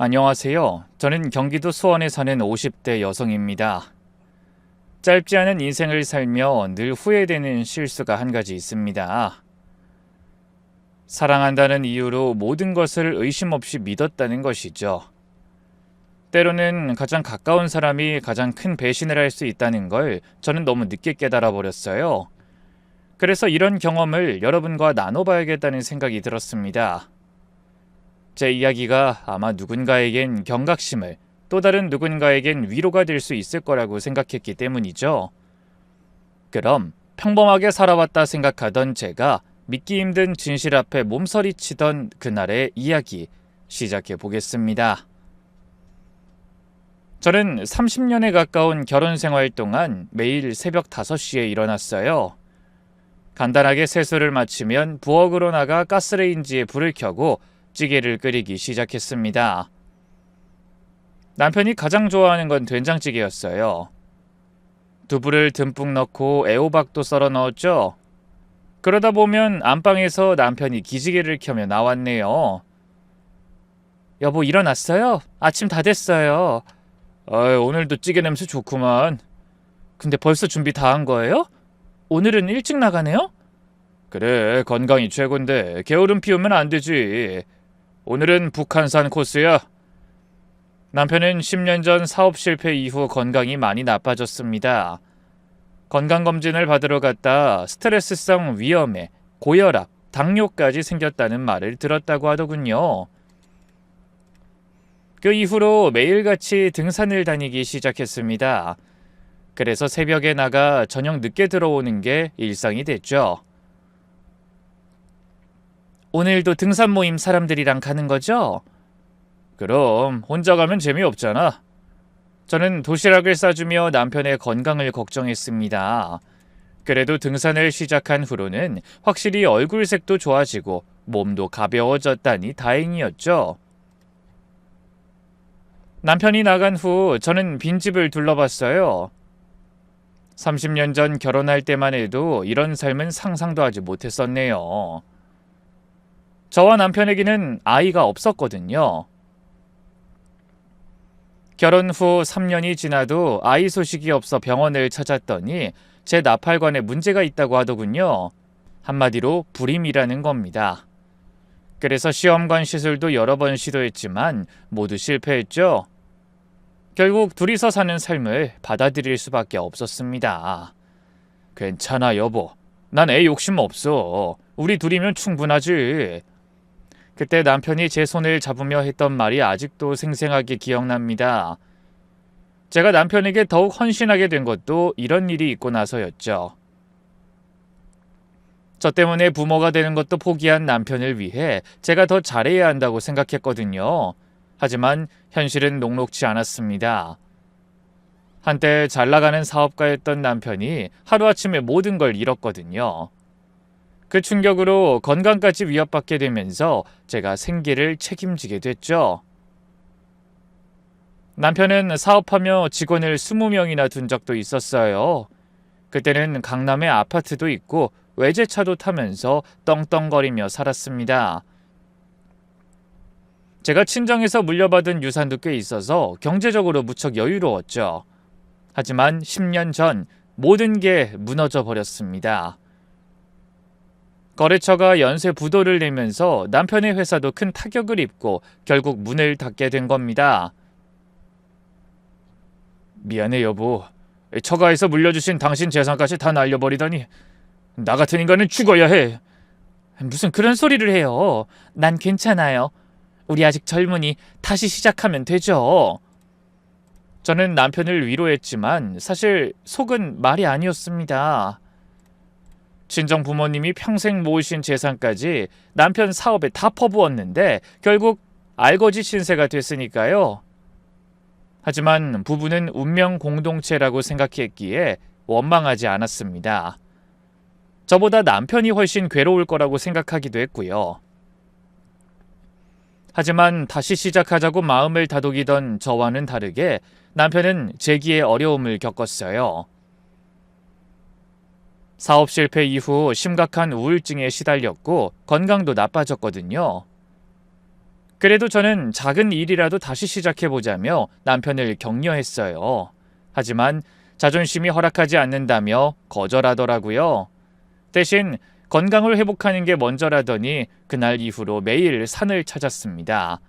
안녕하세요. 저는 경기도 수원에 사는 50대 여성입니다. 짧지 않은 인생을 살며 늘 후회되는 실수가 한 가지 있습니다. 사랑한다는 이유로 모든 것을 의심 없이 믿었다는 것이죠. 때로는 가장 가까운 사람이 가장 큰 배신을 할 수 있다는 걸 저는 너무 늦게 깨달아 버렸어요. 그래서 이런 경험을 여러분과 나눠봐야겠다는 생각이 들었습니다. 제 이야기가 아마 누군가에겐 경각심을, 또 다른 누군가에겐 위로가 될 수 있을 거라고 생각했기 때문이죠. 그럼 평범하게 살아왔다 생각하던 제가 믿기 힘든 진실 앞에 몸서리치던 그날의 이야기 시작해 보겠습니다. 저는 30년에 가까운 결혼 생활 동안 매일 새벽 5시에 일어났어요. 간단하게 세수를 마치면 부엌으로 나가 가스레인지에 불을 켜고 찌개를 끓이기 시작했습니다. 남편이 가장 좋아하는 건 된장찌개였어요. 두부를 듬뿍 넣고 애호박도 썰어 넣었죠. 그러다 보면 안방에서 남편이 기지개를 켜며 나왔네요. 여보, 일어났어요? 아침 다 됐어요. 오늘도 찌개 냄새 좋구만. 근데 벌써 준비 다 한 거예요? 오늘은 일찍 나가네요? 그래, 건강이 최고인데 게으름 피우면 안 되지. 오늘은 북한산 코스야. 남편은 10년 전 사업 실패 이후 건강이 많이 나빠졌습니다. 건강검진을 받으러 갔다 스트레스성 위염에 고혈압, 당뇨까지 생겼다는 말을 들었다고 하더군요. 그 이후로 매일같이 등산을 다니기 시작했습니다. 그래서 새벽에 나가 저녁 늦게 들어오는 게 일상이 됐죠. 오늘도 등산 모임 사람들이랑 가는 거죠? 그럼 혼자 가면 재미없잖아. 저는 도시락을 싸주며 남편의 건강을 걱정했습니다. 그래도 등산을 시작한 후로는 확실히 얼굴색도 좋아지고 몸도 가벼워졌다니 다행이었죠. 남편이 나간 후 저는 빈집을 둘러봤어요. 30년 전 결혼할 때만 해도 이런 삶은 상상도 하지 못했었네요. 저와 남편에게는 아이가 없었거든요. 결혼 후 3년이 지나도 아이 소식이 없어 병원을 찾았더니 제 나팔관에 문제가 있다고 하더군요. 한마디로 불임이라는 겁니다. 그래서 시험관 시술도 여러 번 시도했지만 모두 실패했죠. 결국 둘이서 사는 삶을 받아들일 수밖에 없었습니다. 괜찮아, 여보. 난 애 욕심 없어. 우리 둘이면 충분하지. 그때 남편이 제 손을 잡으며 했던 말이 아직도 생생하게 기억납니다. 제가 남편에게 더욱 헌신하게 된 것도 이런 일이 있고 나서였죠. 저 때문에 부모가 되는 것도 포기한 남편을 위해 제가 더 잘해야 한다고 생각했거든요. 하지만 현실은 녹록지 않았습니다. 한때 잘 나가는 사업가였던 남편이 하루아침에 모든 걸 잃었거든요. 그 충격으로 건강까지 위협받게 되면서 제가 생계를 책임지게 됐죠. 남편은 사업하며 직원을 20명이나 둔 적도 있었어요. 그때는 강남에 아파트도 있고 외제차도 타면서 떵떵거리며 살았습니다. 제가 친정에서 물려받은 유산도 꽤 있어서 경제적으로 무척 여유로웠죠. 하지만 10년 전 모든 게 무너져 버렸습니다. 거래처가 연쇄 부도를 내면서 남편의 회사도 큰 타격을 입고 결국 문을 닫게 된 겁니다. 미안해, 여보. 처가에서 물려주신 당신 재산까지 다 날려버리다니. 나 같은 인간은 죽어야 해. 무슨 그런 소리를 해요. 난 괜찮아요. 우리 아직 젊으니 다시 시작하면 되죠. 저는 남편을 위로했지만 사실 속은 말이 아니었습니다. 친정 부모님이 평생 모으신 재산까지 남편 사업에 다 퍼부었는데 결국 알거지 신세가 됐으니까요. 하지만 부부는 운명 공동체라고 생각했기에 원망하지 않았습니다. 저보다 남편이 훨씬 괴로울 거라고 생각하기도 했고요. 하지만 다시 시작하자고 마음을 다독이던 저와는 다르게 남편은 재기의 어려움을 겪었어요. 사업 실패 이후 심각한 우울증에 시달렸고 건강도 나빠졌거든요. 그래도 저는 작은 일이라도 다시 시작해보자며 남편을 격려했어요. 하지만 자존심이 허락하지 않는다며 거절하더라고요. 대신 건강을 회복하는 게 먼저라더니 그날 이후로 매일 산을 찾았습니다.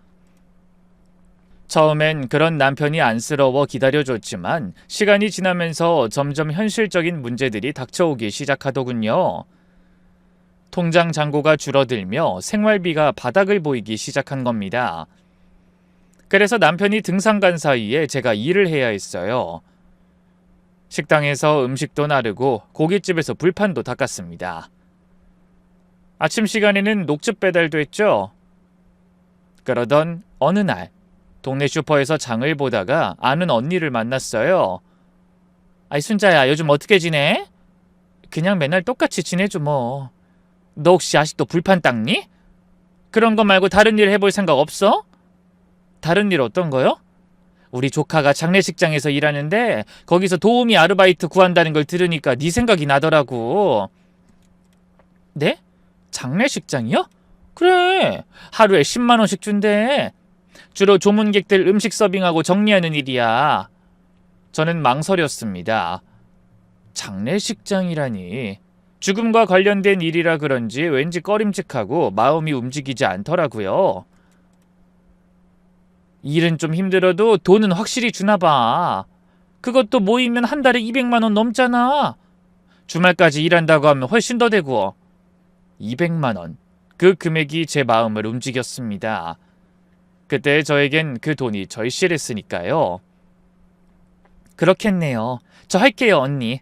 처음엔 그런 남편이 안쓰러워 기다려줬지만 시간이 지나면서 점점 현실적인 문제들이 닥쳐오기 시작하더군요. 통장 잔고가 줄어들며 생활비가 바닥을 보이기 시작한 겁니다. 그래서 남편이 등산 간 사이에 제가 일을 해야 했어요. 식당에서 음식도 나르고 고깃집에서 불판도 닦았습니다. 아침 시간에는 녹즙 배달도 했죠. 그러던 어느 날 동네 슈퍼에서 장을 보다가 아는 언니를 만났어요. 아이 순자야, 요즘 어떻게 지내? 그냥 맨날 똑같이 지내죠 뭐. 너 혹시 아직도 불판 닦니? 그런 거 말고 다른 일 해볼 생각 없어? 다른 일 어떤 거요? 우리 조카가 장례식장에서 일하는데 거기서 도우미 아르바이트 구한다는 걸 들으니까 네 생각이 나더라고. 네? 장례식장이요? 그래, 하루에 10만 원씩 준대. 주로 조문객들 음식 서빙하고 정리하는 일이야. 저는 망설였습니다. 장례식장이라니. 죽음과 관련된 일이라 그런지 왠지 꺼림칙하고 마음이 움직이지 않더라고요. 일은 좀 힘들어도 돈은 확실히 주나 봐. 그것도 모이면 한 달에 200만 원 넘잖아. 주말까지 일한다고 하면 훨씬 더 되고. 200만 원. 그 금액이 제 마음을 움직였습니다. 그때 저에겐 그 돈이 절실했으니까요. 그렇겠네요. 저 할게요, 언니.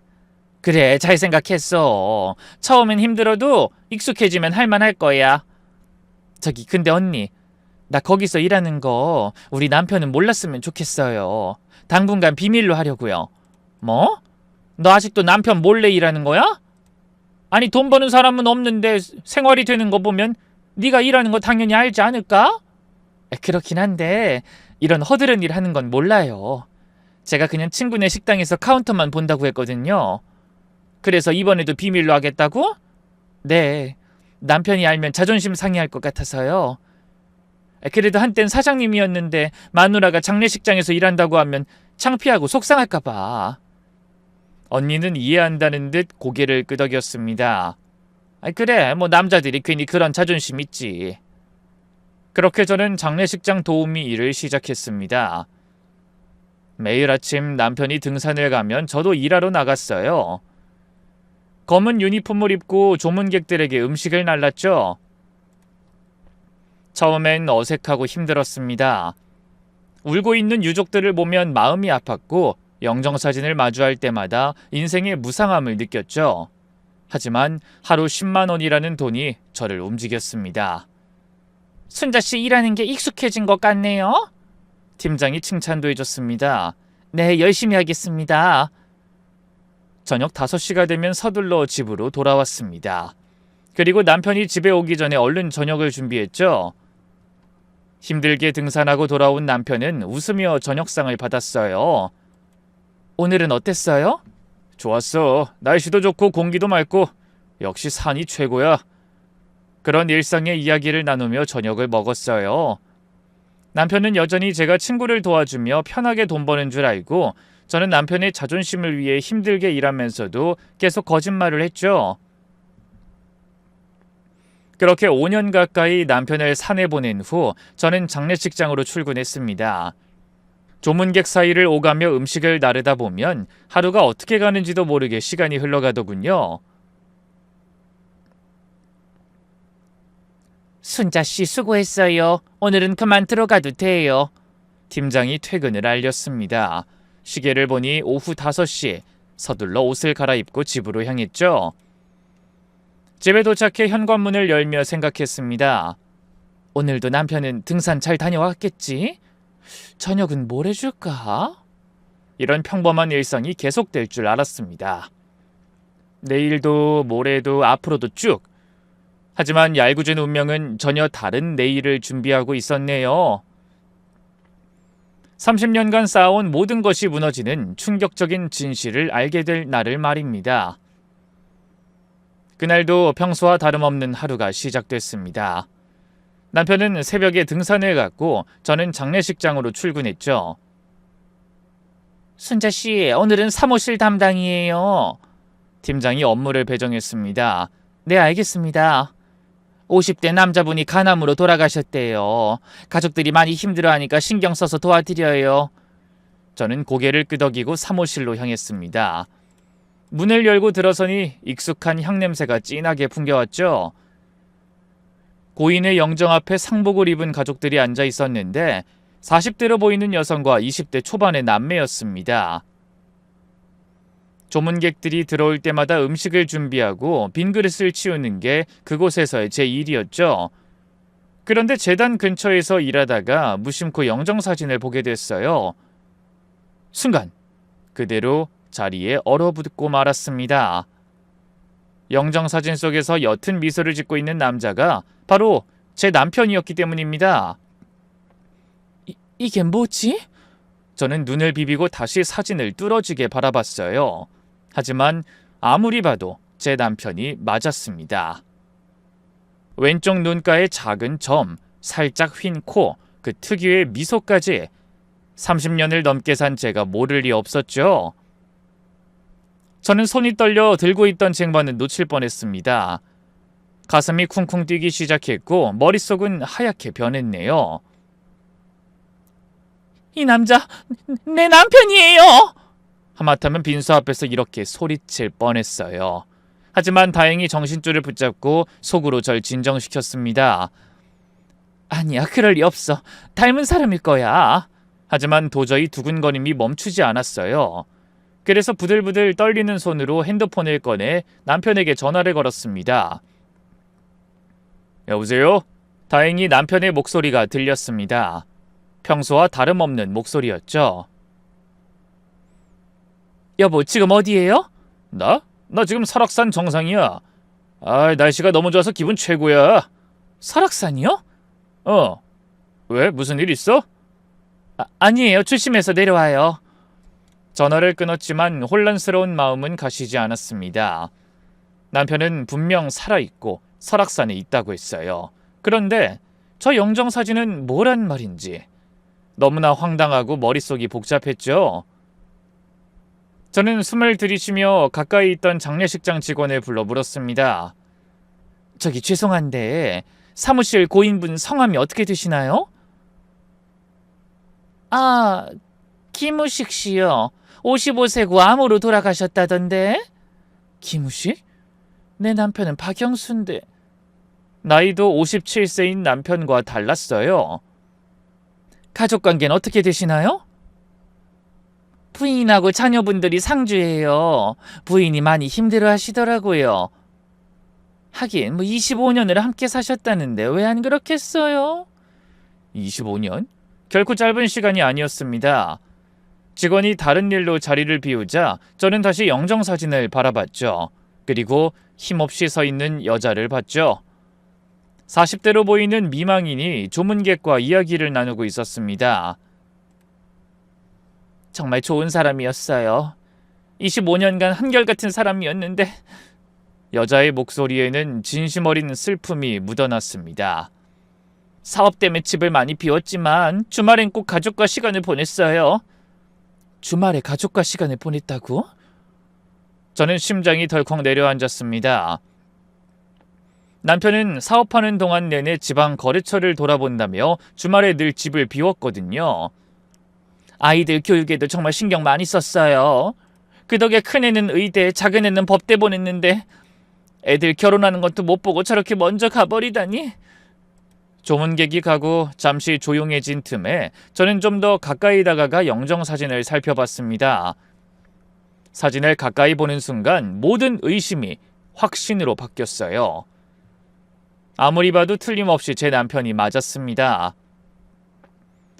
그래, 잘 생각했어. 처음엔 힘들어도 익숙해지면 할만할 거야. 저기, 근데 언니, 나 거기서 일하는 거 우리 남편은 몰랐으면 좋겠어요. 당분간 비밀로 하려고요. 뭐? 너 아직도 남편 몰래 일하는 거야? 아니, 돈 버는 사람은 없는데 생활이 되는 거 보면 네가 일하는 거 당연히 알지 않을까? 그렇긴 한데 이런 허드렛 일 하는 건 몰라요. 제가 그냥 친구네 식당에서 카운터만 본다고 했거든요. 그래서 이번에도 비밀로 하겠다고? 네, 남편이 알면 자존심 상해할 것 같아서요. 그래도 한땐 사장님이었는데 마누라가 장례식장에서 일한다고 하면 창피하고 속상할까 봐. 언니는 이해한다는 듯 고개를 끄덕였습니다. 그래, 뭐 남자들이 괜히 그런 자존심 있지. 그렇게 저는 장례식장 도우미 일을 시작했습니다. 매일 아침 남편이 등산을 가면 저도 일하러 나갔어요. 검은 유니폼을 입고 조문객들에게 음식을 날랐죠. 처음엔 어색하고 힘들었습니다. 울고 있는 유족들을 보면 마음이 아팠고 영정사진을 마주할 때마다 인생의 무상함을 느꼈죠. 하지만 하루 10만 원이라는 돈이 저를 움직였습니다. 순자씨 일하는 게 익숙해진 것 같네요. 팀장이 칭찬도 해줬습니다. 네, 열심히 하겠습니다. 저녁 5시가 되면 서둘러 집으로 돌아왔습니다. 그리고 남편이 집에 오기 전에 얼른 저녁을 준비했죠. 힘들게 등산하고 돌아온 남편은 웃으며 저녁상을 받았어요. 오늘은 어땠어요? 좋았어. 날씨도 좋고 공기도 맑고 역시 산이 최고야. 그런 일상의 이야기를 나누며 저녁을 먹었어요. 남편은 여전히 제가 친구를 도와주며 편하게 돈 버는 줄 알고 저는 남편의 자존심을 위해 힘들게 일하면서도 계속 거짓말을 했죠. 그렇게 5년 가까이 남편을 산에 보낸 후 저는 장례식장으로 출근했습니다. 조문객 사이를 오가며 음식을 나르다 보면 하루가 어떻게 가는지도 모르게 시간이 흘러가더군요. 순자씨 수고했어요. 오늘은 그만 들어가도 돼요. 팀장이 퇴근을 알렸습니다. 시계를 보니 오후 5시, 서둘러 옷을 갈아입고 집으로 향했죠. 집에 도착해 현관문을 열며 생각했습니다. 오늘도 남편은 등산 잘 다녀왔겠지? 저녁은 뭘 해줄까? 이런 평범한 일상이 계속될 줄 알았습니다. 내일도 모레도 앞으로도 쭉. 하지만 얄궂은 운명은 전혀 다른 내일을 준비하고 있었네요. 30년간 쌓아온 모든 것이 무너지는 충격적인 진실을 알게 될 날을 말입니다. 그날도 평소와 다름없는 하루가 시작됐습니다. 남편은 새벽에 등산을 갔고 저는 장례식장으로 출근했죠. 순자 씨, 오늘은 사무실 담당이에요. 팀장이 업무를 배정했습니다. 네, 알겠습니다. 50대 남자분이 간암으로 돌아가셨대요. 가족들이 많이 힘들어하니까 신경 써서 도와드려요. 저는 고개를 끄덕이고 사무실로 향했습니다. 문을 열고 들어서니 익숙한 향냄새가 진하게 풍겨왔죠. 고인의 영정 앞에 상복을 입은 가족들이 앉아 있었는데 40대로 보이는 여성과 20대 초반의 남매였습니다. 조문객들이 들어올 때마다 음식을 준비하고 빈 그릇을 치우는 게 그곳에서의 제 일이었죠. 그런데 재단 근처에서 일하다가 무심코 영정사진을 보게 됐어요. 순간 그대로 자리에 얼어붙고 말았습니다. 영정사진 속에서 옅은 미소를 짓고 있는 남자가 바로 제 남편이었기 때문입니다. 이게 뭐지? 저는 눈을 비비고 다시 사진을 뚫어지게 바라봤어요. 하지만 아무리 봐도 제 남편이 맞았습니다. 왼쪽 눈가에 작은 점, 살짝 휜 코, 그 특유의 미소까지 30년을 넘게 산 제가 모를 리 없었죠. 저는 손이 떨려 들고 있던 쟁반을 놓칠 뻔했습니다. 가슴이 쿵쿵 뛰기 시작했고 머릿속은 하얗게 변했네요. 이 남자 내 남편이에요. 하마터면 빈수 앞에서 이렇게 소리칠 뻔했어요. 하지만 다행히 정신줄을 붙잡고 속으로 절 진정시켰습니다. 아니야, 그럴 리 없어. 닮은 사람일 거야. 하지만 도저히 두근거림이 멈추지 않았어요. 그래서 부들부들 떨리는 손으로 핸드폰을 꺼내 남편에게 전화를 걸었습니다. 여보세요? 다행히 남편의 목소리가 들렸습니다. 평소와 다름없는 목소리였죠. 여보, 지금 어디예요? 나? 나 지금 설악산 정상이야. 날씨가 너무 좋아서 기분 최고야. 설악산이요? 왜? 무슨 일 있어? 아니에요. 조심해서 내려와요. 전화를 끊었지만 혼란스러운 마음은 가시지 않았습니다. 남편은 분명 살아있고 설악산에 있다고 했어요. 그런데 저 영정사진은 뭐란 말인지 너무나 황당하고 머릿속이 복잡했죠. 저는 숨을 들이쉬며 가까이 있던 장례식장 직원을 불러 물었습니다. 저기 죄송한데 사무실 고인분 성함이 어떻게 되시나요? 김우식 씨요. 55세고 암으로 돌아가셨다던데. 김우식? 내 남편은 박영수인데. 나이도 57세인 남편과 달랐어요. 가족관계는 어떻게 되시나요? 부인하고 자녀분들이 상주해요. 부인이 많이 힘들어하시더라고요. 하긴 25년을 함께 사셨다는데 왜 안 그렇겠어요? 25년? 결코 짧은 시간이 아니었습니다. 직원이 다른 일로 자리를 비우자 저는 다시 영정사진을 바라봤죠. 그리고 힘없이 서 있는 여자를 봤죠. 40대로 보이는 미망인이 조문객과 이야기를 나누고 있었습니다. 정말 좋은 사람이었어요. 25년간 한결같은 사람이었는데. 여자의 목소리에는 진심 어린 슬픔이 묻어났습니다. 사업 때문에 집을 많이 비웠지만 주말엔 꼭 가족과 시간을 보냈어요. 주말에 가족과 시간을 보냈다고? 저는 심장이 덜컥 내려앉았습니다. 남편은 사업하는 동안 내내 지방 거래처를 돌아본다며 주말에 늘 집을 비웠거든요. 아이들 교육에도 정말 신경 많이 썼어요. 그 덕에 큰애는 의대, 작은애는 법대 보냈는데 애들 결혼하는 것도 못 보고 저렇게 먼저 가버리다니. 조문객이 가고 잠시 조용해진 틈에 저는 좀 더 가까이 다가가 영정사진을 살펴봤습니다. 사진을 가까이 보는 순간 모든 의심이 확신으로 바뀌었어요. 아무리 봐도 틀림없이 제 남편이 맞았습니다.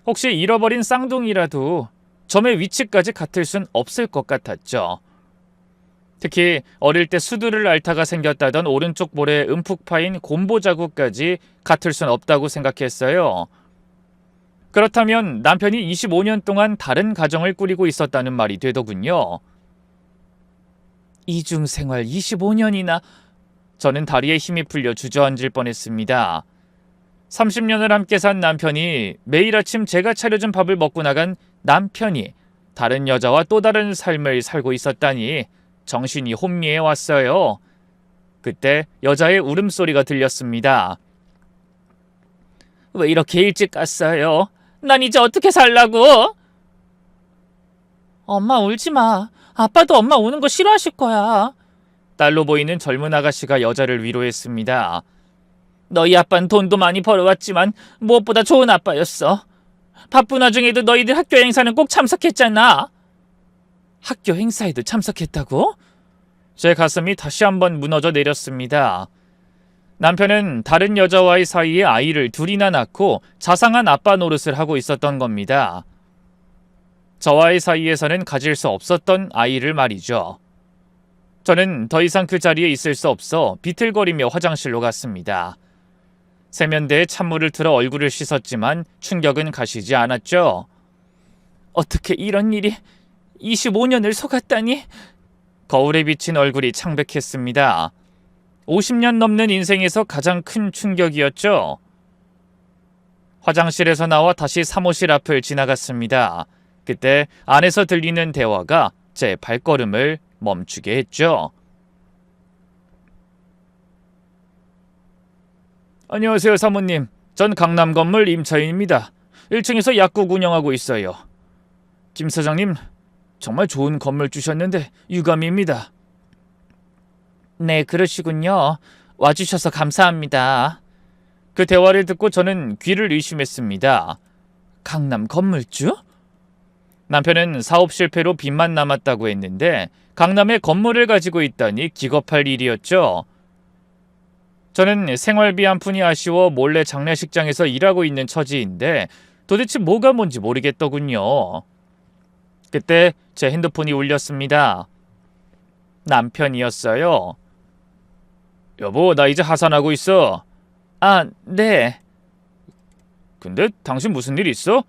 혹시 잃어버린 쌍둥이라도 점의 위치까지 같을 순 없을 것 같았죠. 특히 어릴 때 수두를 앓다가 생겼다던 오른쪽 볼에 움푹 파인 곰보 자국까지 같을 순 없다고 생각했어요. 그렇다면 남편이 25년 동안 다른 가정을 꾸리고 있었다는 말이 되더군요. 이중생활 25년이나. 저는 다리에 힘이 풀려 주저앉을 뻔했습니다. 30년을 함께 산 남편이 매일 아침 제가 차려준 밥을 먹고 나간 남편이 다른 여자와 또 다른 삶을 살고 있었다니 정신이 혼미해 왔어요. 그때 여자의 울음소리가 들렸습니다. 왜 이렇게 일찍 갔어요? 난 이제 어떻게 살라고? 엄마 울지 마. 아빠도 엄마 우는 거 싫어하실 거야. 딸로 보이는 젊은 아가씨가 여자를 위로했습니다. 너희 아빠는 돈도 많이 벌어왔지만 무엇보다 좋은 아빠였어. 바쁜 와중에도 너희들 학교 행사는 꼭 참석했잖아. 학교 행사에도 참석했다고? 제 가슴이 다시 한번 무너져 내렸습니다. 남편은 다른 여자와의 사이에 아이를 둘이나 낳고 자상한 아빠 노릇을 하고 있었던 겁니다. 저와의 사이에서는 가질 수 없었던 아이를 말이죠. 저는 더 이상 그 자리에 있을 수 없어 비틀거리며 화장실로 갔습니다. 세면대에 찬물을 틀어 얼굴을 씻었지만 충격은 가시지 않았죠. 어떻게 이런 일이 25년을 속았다니? 거울에 비친 얼굴이 창백했습니다. 50년 넘는 인생에서 가장 큰 충격이었죠. 화장실에서 나와 다시 사무실 앞을 지나갔습니다. 그때 안에서 들리는 대화가 제 발걸음을 멈추게 했죠. 안녕하세요, 사모님. 전 강남 건물 임차인입니다. 1층에서 약국 운영하고 있어요. 김 사장님, 정말 좋은 건물 주셨는데 유감입니다. 네, 그러시군요. 와주셔서 감사합니다. 그 대화를 듣고 저는 귀를 의심했습니다. 강남 건물주? 남편은 사업 실패로 빚만 남았다고 했는데 강남에 건물을 가지고 있다니 기겁할 일이었죠. 저는 생활비 한 푼이 아쉬워 몰래 장례식장에서 일하고 있는 처지인데 도대체 뭐가 뭔지 모르겠더군요. 그때 제 핸드폰이 울렸습니다. 남편이었어요. 여보, 나 이제 하산하고 있어. 아, 네. 근데 당신 무슨 일 있어?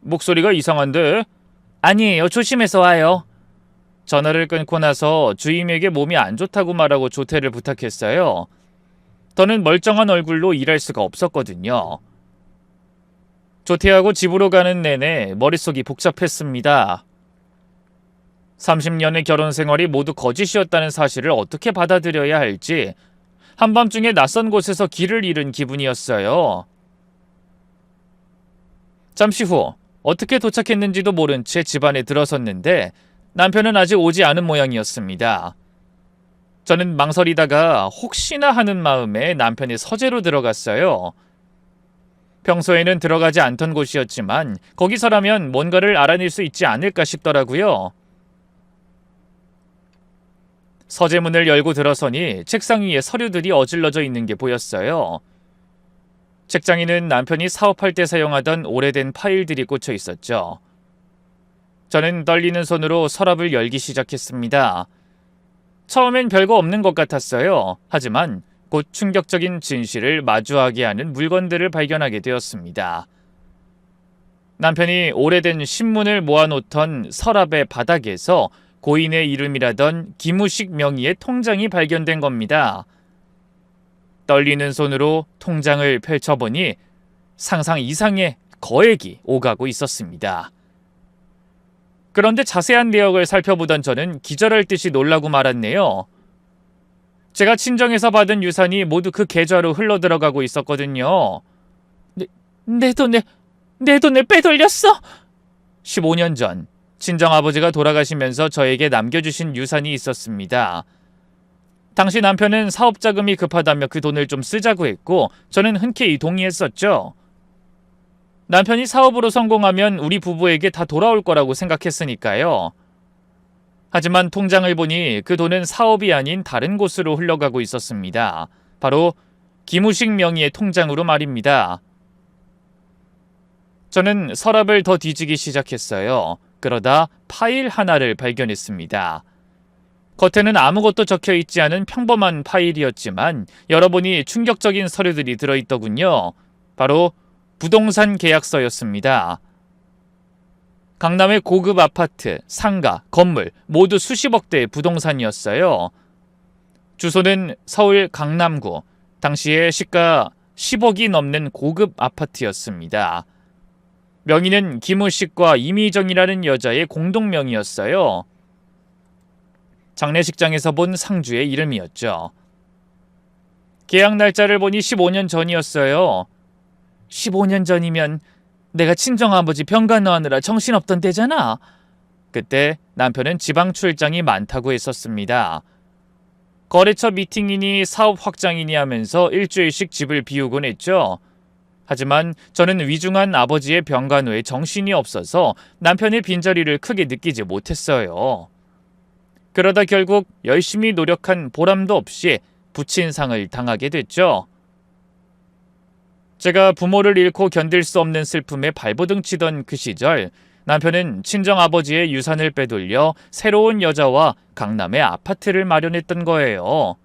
목소리가 이상한데? 아니에요. 조심해서 와요. 전화를 끊고 나서 주임에게 몸이 안 좋다고 말하고 조퇴를 부탁했어요. 저는 멀쩡한 얼굴로 일할 수가 없었거든요. 조퇴하고 집으로 가는 내내 머릿속이 복잡했습니다. 30년의 결혼 생활이 모두 거짓이었다는 사실을 어떻게 받아들여야 할지 한밤중에 낯선 곳에서 길을 잃은 기분이었어요. 잠시 후 어떻게 도착했는지도 모른 채 집안에 들어섰는데 남편은 아직 오지 않은 모양이었습니다. 저는 망설이다가 혹시나 하는 마음에 남편의 서재로 들어갔어요. 평소에는 들어가지 않던 곳이었지만 거기서라면 뭔가를 알아낼 수 있지 않을까 싶더라고요. 서재문을 열고 들어서니 책상 위에 서류들이 어질러져 있는 게 보였어요. 책장 위는 남편이 사업할 때 사용하던 오래된 파일들이 꽂혀 있었죠. 저는 떨리는 손으로 서랍을 열기 시작했습니다. 처음엔 별거 없는 것 같았어요. 하지만 곧 충격적인 진실을 마주하게 하는 물건들을 발견하게 되었습니다. 남편이 오래된 신문을 모아놓던 서랍의 바닥에서 고인의 이름이라던 김우식 명의의 통장이 발견된 겁니다. 떨리는 손으로 통장을 펼쳐보니 상상 이상의 거액이 오가고 있었습니다. 그런데 자세한 내역을 살펴보던 저는 기절할 듯이 놀라고 말았네요. 제가 친정에서 받은 유산이 모두 그 계좌로 흘러들어가고 있었거든요. 내 돈을 빼돌렸어? 15년 전 친정아버지가 돌아가시면서 저에게 남겨주신 유산이 있었습니다. 당시 남편은 사업자금이 급하다며 그 돈을 좀 쓰자고 했고 저는 흔쾌히 동의했었죠. 남편이 사업으로 성공하면 우리 부부에게 다 돌아올 거라고 생각했으니까요. 하지만 통장을 보니 그 돈은 사업이 아닌 다른 곳으로 흘러가고 있었습니다. 바로 김우식 명의의 통장으로 말입니다. 저는 서랍을 더 뒤지기 시작했어요. 그러다 파일 하나를 발견했습니다. 겉에는 아무것도 적혀있지 않은 평범한 파일이었지만 열어보니 충격적인 서류들이 들어있더군요. 바로 부동산 계약서였습니다. 강남의 고급 아파트, 상가, 건물 모두 수십억 대의 부동산이었어요. 주소는 서울 강남구, 당시에 시가 10억이 넘는 고급 아파트였습니다. 명의는 김우식과 이미정이라는 여자의 공동명의였어요. 장례식장에서 본 상주의 이름이었죠. 계약 날짜를 보니 15년 전이었어요. 15년 전이면 내가 친정아버지 병간호하느라 정신없던 때잖아. 그때 남편은 지방 출장이 많다고 했었습니다. 거래처 미팅이니 사업 확장이니 하면서 일주일씩 집을 비우곤 했죠. 하지만 저는 위중한 아버지의 병간호에 정신이 없어서 남편의 빈자리를 크게 느끼지 못했어요. 그러다 결국 열심히 노력한 보람도 없이 부친상을 당하게 됐죠. 제가 부모를 잃고 견딜 수 없는 슬픔에 발버둥 치던 그 시절, 남편은 친정아버지의 유산을 빼돌려 새로운 여자와 강남에 아파트를 마련했던 거예요.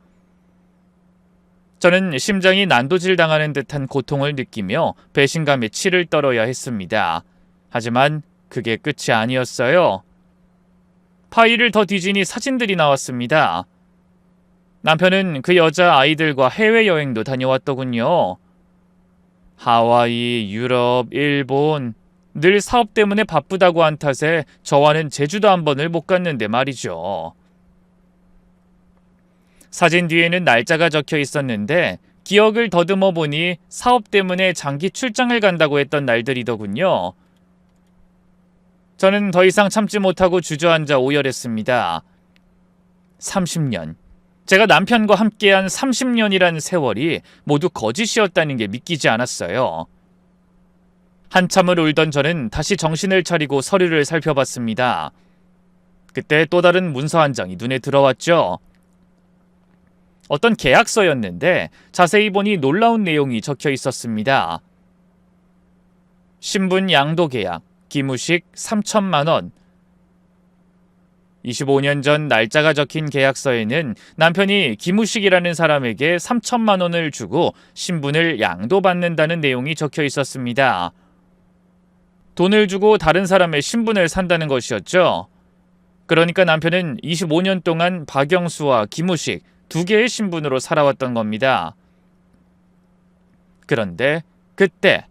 저는 심장이 난도질 당하는 듯한 고통을 느끼며 배신감에 치를 떨어야 했습니다. 하지만 그게 끝이 아니었어요. 파일을 더 뒤지니 사진들이 나왔습니다. 남편은 그 여자 아이들과 해외여행도 다녀왔더군요. 하와이, 유럽, 일본, 늘 사업 때문에 바쁘다고 한 탓에 저와는 제주도 한 번을 못 갔는데 말이죠. 사진 뒤에는 날짜가 적혀 있었는데 기억을 더듬어 보니 사업 때문에 장기 출장을 간다고 했던 날들이더군요. 저는 더 이상 참지 못하고 주저앉아 오열했습니다. 30년. 제가 남편과 함께한 30년이란 세월이 모두 거짓이었다는 게 믿기지 않았어요. 한참을 울던 저는 다시 정신을 차리고 서류를 살펴봤습니다. 그때 또 다른 문서 한 장이 눈에 들어왔죠. 어떤 계약서였는데 자세히 보니 놀라운 내용이 적혀 있었습니다. 신분 양도 계약, 기무식 3천만 원. 25년 전 날짜가 적힌 계약서에는 남편이 기무식이라는 사람에게 3천만 원을 주고 신분을 양도받는다는 내용이 적혀 있었습니다. 돈을 주고 다른 사람의 신분을 산다는 것이었죠. 그러니까 남편은 25년 동안 박영수와 기무식 두 개의 신분으로 살아왔던 겁니다. 그런데 그때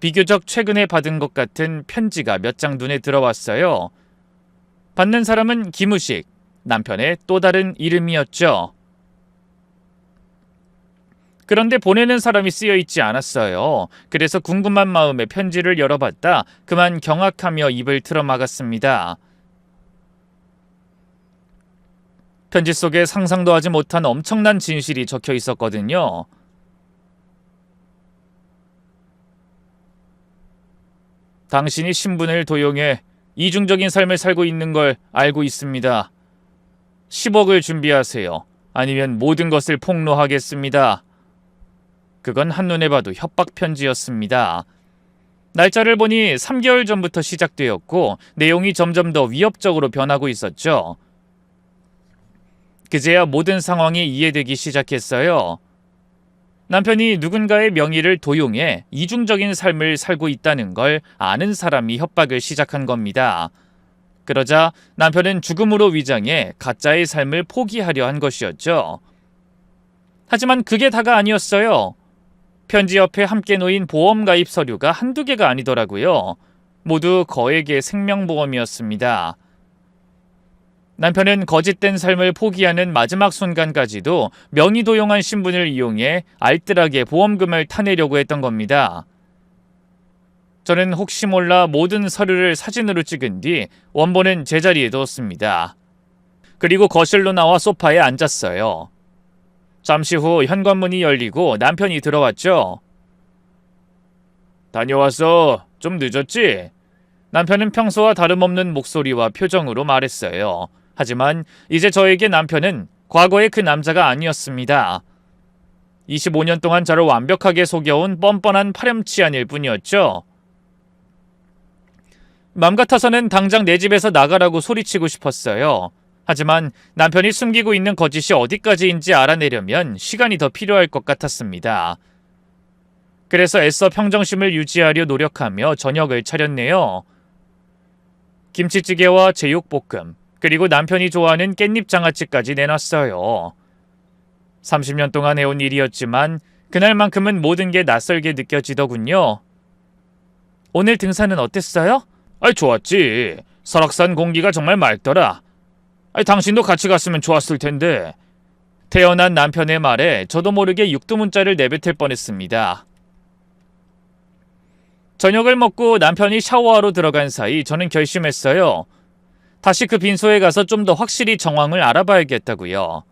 비교적 최근에 받은 것 같은 편지가 몇 장 눈에 들어왔어요. 받는 사람은 기무식, 남편의 또 다른 이름이었죠. 그런데 보내는 사람이 쓰여 있지 않았어요. 그래서 궁금한 마음에 편지를 열어봤다 그만 경악하며 입을 틀어막았습니다. 편지 속에 상상도 하지 못한 엄청난 진실이 적혀 있었거든요. 당신이 신분을 도용해 이중적인 삶을 살고 있는 걸 알고 있습니다. 10억을 준비하세요. 아니면 모든 것을 폭로하겠습니다. 그건 한눈에 봐도 협박 편지였습니다. 날짜를 보니 3개월 전부터 시작되었고 내용이 점점 더 위협적으로 변하고 있었죠. 그제야 모든 상황이 이해되기 시작했어요. 남편이 누군가의 명의를 도용해 이중적인 삶을 살고 있다는 걸 아는 사람이 협박을 시작한 겁니다. 그러자 남편은 죽음으로 위장해 가짜의 삶을 포기하려 한 것이었죠. 하지만 그게 다가 아니었어요. 편지 옆에 함께 놓인 보험 가입 서류가 한두 개가 아니더라고요. 모두 거액의 생명보험이었습니다. 남편은 거짓된 삶을 포기하는 마지막 순간까지도 명의 도용한 신분을 이용해 알뜰하게 보험금을 타내려고 했던 겁니다. 저는 혹시 몰라 모든 서류를 사진으로 찍은 뒤 원본은 제자리에 두었습니다. 그리고 거실로 나와 소파에 앉았어요. 잠시 후 현관문이 열리고 남편이 들어왔죠. 다녀왔어. 좀 늦었지? 남편은 평소와 다름없는 목소리와 표정으로 말했어요. 하지만 이제 저에게 남편은 과거의 그 남자가 아니었습니다. 25년 동안 저를 완벽하게 속여온 뻔뻔한 파렴치한일 뿐이었죠. 맘 같아서는 당장 내 집에서 나가라고 소리치고 싶었어요. 하지만 남편이 숨기고 있는 거짓이 어디까지인지 알아내려면 시간이 더 필요할 것 같았습니다. 그래서 애써 평정심을 유지하려 노력하며 저녁을 차렸네요. 김치찌개와 제육볶음, 그리고 남편이 좋아하는 깻잎 장아찌까지 내놨어요. 30년 동안 해온 일이었지만 그날만큼은 모든 게 낯설게 느껴지더군요. 오늘 등산은 어땠어요? 좋았지. 설악산 공기가 정말 맑더라. 당신도 같이 갔으면 좋았을 텐데. 태어난 남편의 말에 저도 모르게 육두문자를 내뱉을 뻔했습니다. 저녁을 먹고 남편이 샤워하러 들어간 사이 저는 결심했어요. 다시 그 빈소에 가서 좀 더 확실히 정황을 알아봐야겠다고요.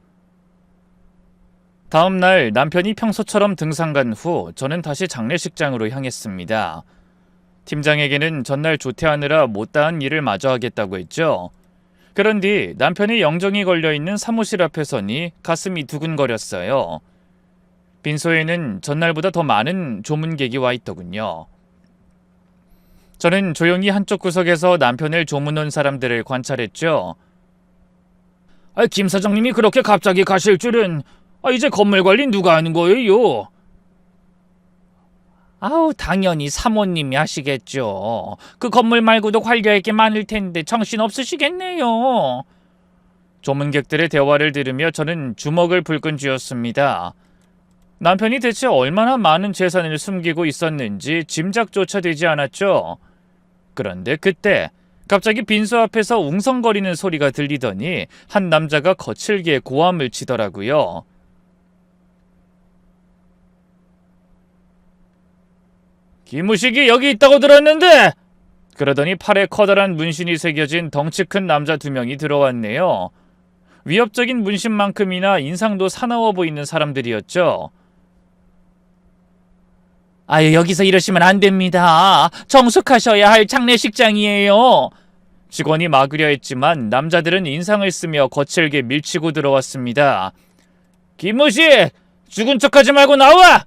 다음 날 남편이 평소처럼 등산 간 후 저는 다시 장례식장으로 향했습니다. 팀장에게는 전날 조퇴하느라 못다한 일을 마저 하겠다고 했죠. 그런 뒤 남편의 영정이 걸려있는 사무실 앞에 서니 가슴이 두근거렸어요. 빈소에는 전날보다 더 많은 조문객이 와 있더군요. 저는 조용히 한쪽 구석에서 남편을 조문 온 사람들을 관찰했죠. 김 사장님이 그렇게 갑자기 가실 줄은. 이제 건물 관리 누가 하는 거예요? 당연히 사모님이 하시겠죠. 그 건물 말고도 관리할 게 많을 텐데 정신 없으시겠네요. 조문객들의 대화를 들으며 저는 주먹을 불끈 쥐었습니다. 남편이 대체 얼마나 많은 재산을 숨기고 있었는지 짐작조차 되지 않았죠. 그런데 그때 갑자기 빈소 앞에서 웅성거리는 소리가 들리더니 한 남자가 거칠게 고함을 치더라고요. 김우식이 여기 있다고 들었는데! 그러더니 팔에 커다란 문신이 새겨진 덩치 큰 남자 2명이 들어왔네요. 위협적인 문신만큼이나 인상도 사나워 보이는 사람들이었죠. 여기서 이러시면 안 됩니다. 정숙하셔야 할 장례식장이에요. 직원이 막으려 했지만 남자들은 인상을 쓰며 거칠게 밀치고 들어왔습니다. 김우식! 죽은 척하지 말고 나와!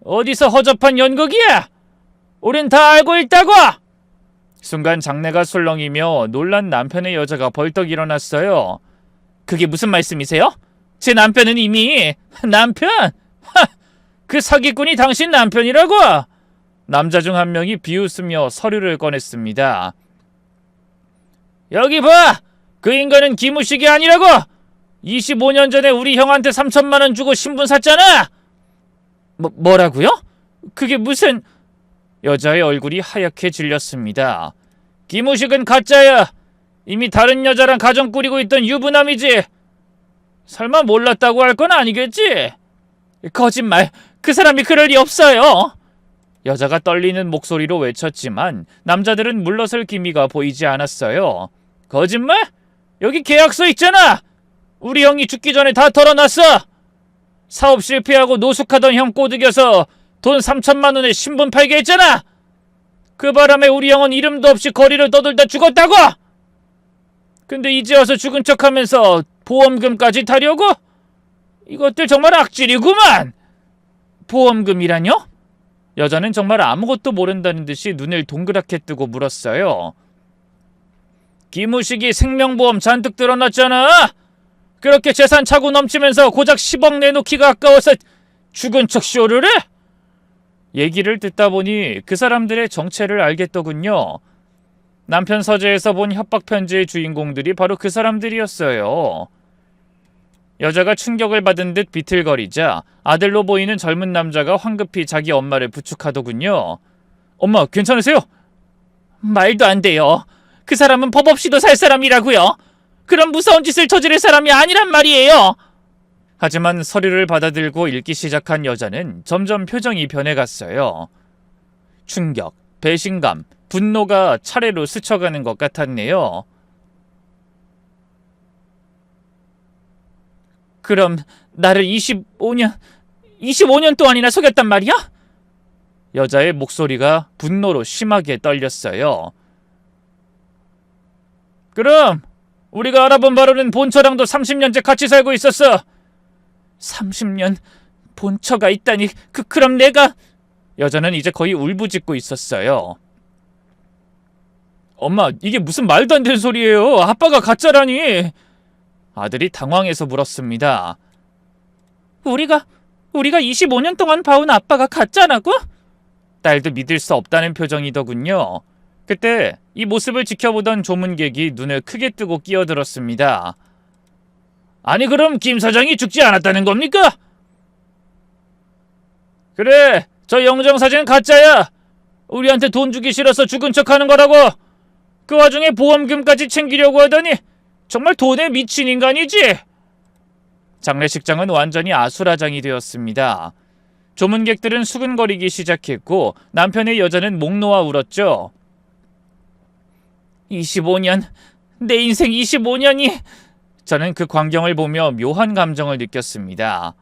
어디서 허접한 연극이야! 우린 다 알고 있다고! 순간 장내가 술렁이며 놀란 남편의 여자가 벌떡 일어났어요. 그게 무슨 말씀이세요? 제 남편은 이미... 남편? 그 사기꾼이 당신 남편이라고? 남자 중 한 명이 비웃으며 서류를 꺼냈습니다. 여기 봐! 그 인간은 김우식이 아니라고! 25년 전에 우리 형한테 3천만 원 주고 신분 샀잖아! 뭐라고요? 그게 무슨... 여자의 얼굴이 하얗게 질렸습니다. 김우식은 가짜야. 이미 다른 여자랑 가정 꾸리고 있던 유부남이지. 설마 몰랐다고 할 건 아니겠지? 거짓말. 그 사람이 그럴 리 없어요. 여자가 떨리는 목소리로 외쳤지만 남자들은 물러설 기미가 보이지 않았어요. 거짓말? 여기 계약서 있잖아. 우리 형이 죽기 전에 다 털어놨어. 사업 실패하고 노숙하던 형 꼬드겨서 돈 3천만 원에 신분 팔게 했잖아. 그 바람에 우리 형은 이름도 없이 거리를 떠돌다 죽었다고. 근데 이제 와서 죽은 척하면서 보험금까지 타려고? 이것들 정말 악질이구만. 보험금이라뇨? 여자는 정말 아무것도 모른다는 듯이 눈을 동그랗게 뜨고 물었어요. 김우식이 생명보험 잔뜩 들어놨잖아. 그렇게 재산 차고 넘치면서 고작 10억 내놓기가 아까워서 죽은 척 쇼를 해? 얘기를 듣다 보니 그 사람들의 정체를 알겠더군요. 남편 서재에서 본 협박 편지의 주인공들이 바로 그 사람들이었어요. 여자가 충격을 받은 듯 비틀거리자 아들로 보이는 젊은 남자가 황급히 자기 엄마를 부축하더군요. 엄마, 괜찮으세요? 말도 안 돼요. 그 사람은 법 없이도 살 사람이라고요. 그런 무서운 짓을 저지를 사람이 아니란 말이에요. 하지만 서류를 받아들고 읽기 시작한 여자는 점점 표정이 변해갔어요. 충격, 배신감, 분노가 차례로 스쳐가는 것 같았네요. 그럼 나를 25년 동안이나 속였단 말이야? 여자의 목소리가 분노로 심하게 떨렸어요. 그럼 우리가 알아본 바로는 본처랑도 30년째 같이 살고 있었어. 30년? 본처가 있다니. 그럼 내가... 여자는 이제 거의 울부짖고 있었어요. 엄마, 이게 무슨 말도 안 되는 소리예요. 아빠가 가짜라니. 아들이 당황해서 물었습니다. 우리가 25년 동안 봐온 아빠가 가짜라고? 딸도 믿을 수 없다는 표정이더군요. 그때 이 모습을 지켜보던 조문객이 눈을 크게 뜨고 끼어들었습니다. 아니 그럼 김 사장이 죽지 않았다는 겁니까? 그래, 저 영정사진 가짜야. 우리한테 돈 주기 싫어서 죽은 척하는 거라고. 그 와중에 보험금까지 챙기려고 하더니 정말 돈에 미친 인간이지. 장례식장은 완전히 아수라장이 되었습니다. 조문객들은 수근거리기 시작했고 남편의 여자는 목 놓아 울었죠. 25년, 내 인생 25년이... 저는 그 광경을 보며 묘한 감정을 느꼈습니다.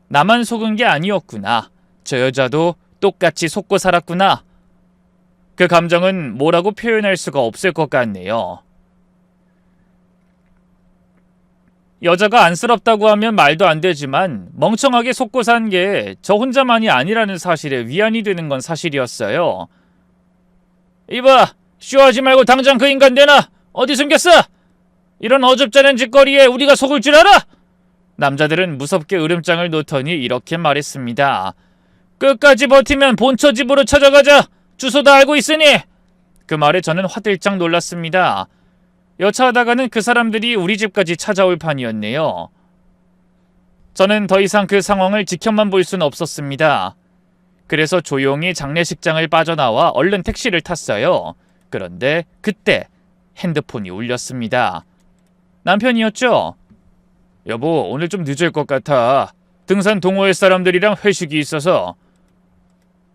나만 속은 게 아니었구나. 저 여자도 똑같이 속고 살았구나. 그 감정은 뭐라고 표현할 수가 없을 것 같네요. 여자가 안쓰럽다고 하면 말도 안 되지만 멍청하게 속고 산 게 저 혼자만이 아니라는 사실에 위안이 되는 건 사실이었어요. 이봐, 쇼하지 말고 당장 그 인간 내놔. 어디 숨겼어? 이런 어줍잖은 짓거리에 우리가 속을 줄 알아? 남자들은 무섭게 으름장을 놓더니 이렇게 말했습니다. 끝까지 버티면 본처 집으로 찾아가자. 주소 다 알고 있으니. 그 말에 저는 화들짝 놀랐습니다. 여차하다가는 그 사람들이 우리 집까지 찾아올 판이었네요. 저는 더 이상 그 상황을 지켜만 볼 수는 없었습니다. 그래서 조용히 장례식장을 빠져나와 얼른 택시를 탔어요. 그런데 그때 핸드폰이 울렸습니다. 남편이었죠? 여보, 오늘 좀 늦을 것 같아. 등산 동호회 사람들이랑 회식이 있어서.